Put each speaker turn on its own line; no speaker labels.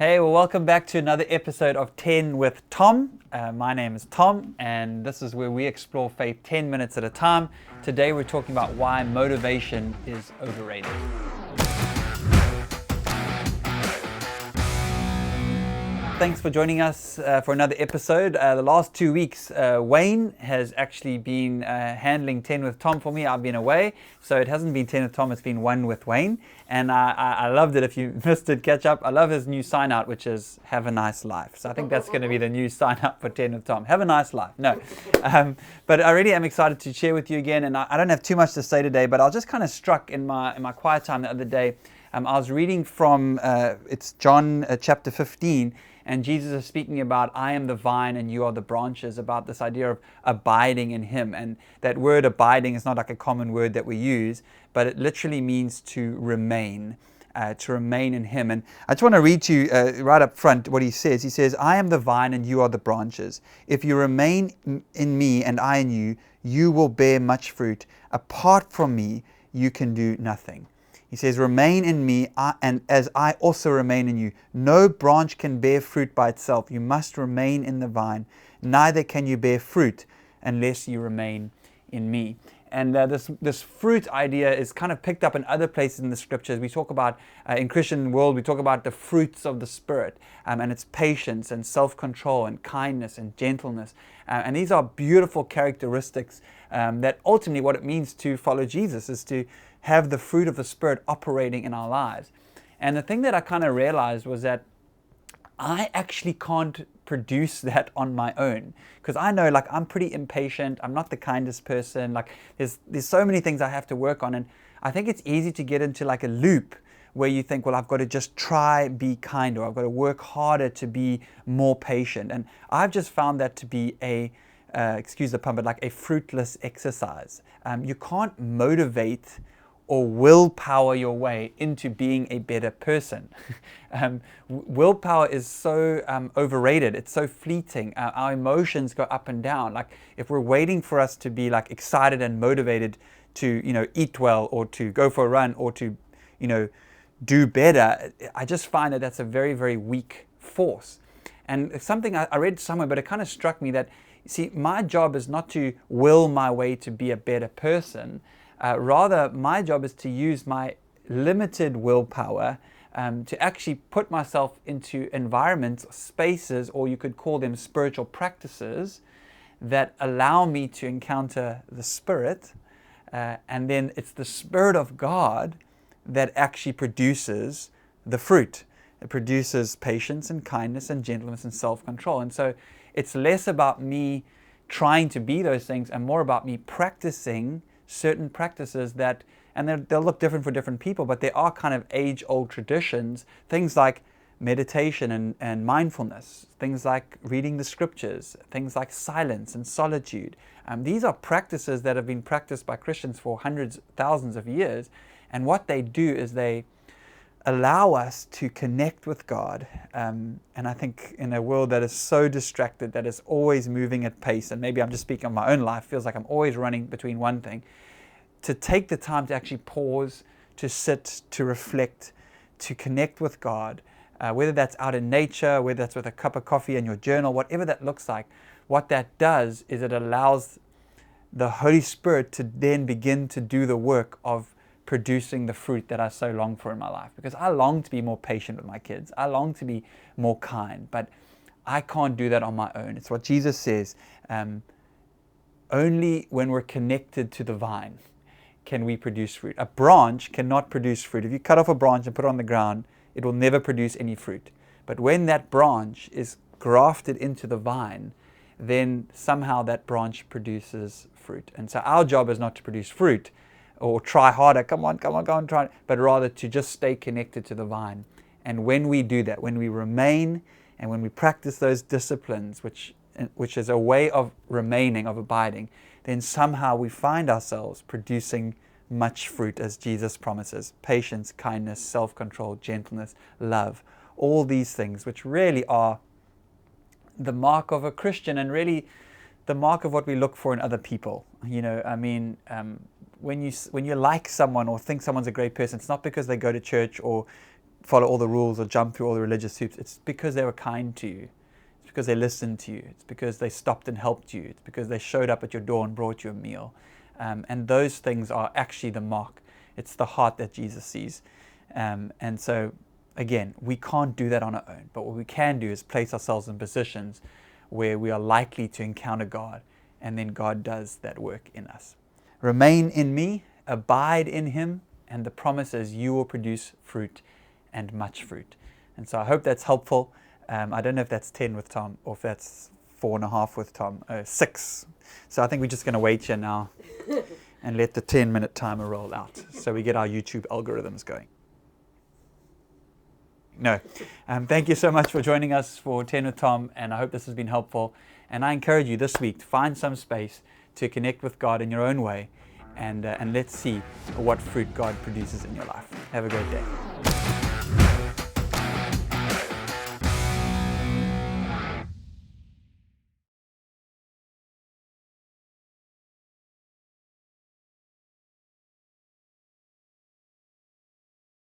Hey, well, welcome back to another episode of 10 with Tom. My name is Tom, and this is where we explore faith 10 minutes at a time. Today, we're talking about why motivation is overrated. Thanks for joining us for another episode. The last 2 weeks, Wayne has actually been handling 10 with Tom for me. I've been away, so it hasn't been 10 with Tom, it's been 1 with Wayne. And I loved it. If you missed it, catch up. I love his new sign out, which is have a nice life. So I think that's going to be the new sign out for 10 with Tom. Have a nice life. No. But I really am excited to share with you again. And I don't have too much to say today, but I was just kind of struck in my quiet time the other day. I was reading from, it's John chapter 15. And Jesus is speaking about, I am the vine and you are the branches, about this idea of abiding in Him. And that word abiding is not like a common word that we use, but it literally means to remain in Him. And I just want to read to you right up front what He says. He says, I am the vine and you are the branches. If you remain in me and I in you, you will bear much fruit. Apart from me, you can do nothing. He says, remain in me, and as I also remain in you. No branch can bear fruit by itself. You must remain in the vine. Neither can you bear fruit unless you remain in me. And this fruit idea is kind of picked up in other places in the scriptures. We talk about, in Christian world, we talk about the fruits of the Spirit. And it's patience and self-control and kindness and gentleness. And these are beautiful characteristics that ultimately what it means to follow Jesus is to have the fruit of the Spirit operating in our lives. And the thing that I kind of realized was that I actually can't produce that on my own, because I know, like, I'm pretty impatient. I'm not the kindest person. Like, there's so many things I have to work on, and I think it's easy to get into like a loop where you think, well, I've got to just try be kind, or I've got to work harder to be more patient. And I've just found that to be excuse the pun, but like a fruitless exercise. You can't motivate or willpower your way into being a better person. Willpower is so overrated. It's so fleeting. Our emotions go up and down. Like, if we're waiting for us to be like excited and motivated to, eat well, or to go for a run, or to, do better, I just find that that's a very, very weak force. And it's something I read somewhere, but it kind of struck me that, see, my job is not to will my way to be a better person. Rather, my job is to use my limited willpower to actually put myself into environments, spaces, or you could call them spiritual practices that allow me to encounter the Spirit. And then it's the Spirit of God that actually produces the fruit. It produces patience and kindness and gentleness and self-control. And so it's less about me trying to be those things and more about me practicing certain practices that, and they'll look different for different people, but they are kind of age-old traditions, things like meditation and mindfulness, things like reading the scriptures, things like silence and solitude. These are practices that have been practiced by Christians for hundreds, thousands of years, and what they do is they allow us to connect with God. And I think in a world that is so distracted, that is always moving at pace, and maybe I'm just speaking of my own life, feels like I'm always running between one thing, to take the time to actually pause, to sit, to reflect, to connect with God, whether that's out in nature, whether that's with a cup of coffee in your journal, whatever that looks like. What that does is it allows the Holy Spirit to then begin to do the work of producing the fruit that I so long for in my life. Because I long to be more patient with my kids. I long to be more kind, but I can't do that on my own. It's what Jesus says. Only when we're connected to the vine can we produce fruit. A branch cannot produce fruit. If you cut off a branch and put it on the ground, it will never produce any fruit. But when that branch is grafted into the vine, then somehow that branch produces fruit. And so our job is not to produce fruit or try harder, come on, go and try, but rather to just stay connected to the vine. And when we do that, when we remain and when we practice those disciplines, which is a way of remaining, of abiding, then somehow we find ourselves producing much fruit, as Jesus promises: patience, kindness, self-control, gentleness, love, all these things, which really are the mark of a Christian, and really the mark of what we look for in other people. When you like someone or think someone's a great person, it's not because they go to church or follow all the rules or jump through all the religious hoops. It's because they were kind to you. It's because they listened to you. It's because they stopped and helped you. It's because they showed up at your door and brought you a meal. And those things are actually the mark. It's the heart that Jesus sees. And so, again, we can't do that on our own. But what we can do is place ourselves in positions where we are likely to encounter God, and then God does that work in us. Remain in me, abide in him, and the promise is you will produce fruit and much fruit. And so I hope that's helpful. I don't know if that's 10 with Tom or if that's 4.5 with Tom, 6. So I think we're just going to wait here now and let the 10-minute timer roll out so we get our YouTube algorithms going. No. Thank you so much for joining us for 10 with Tom, and I hope this has been helpful. And I encourage you this week to find some space to connect with God in your own way, and let's see what fruit God produces in your life. Have a great day.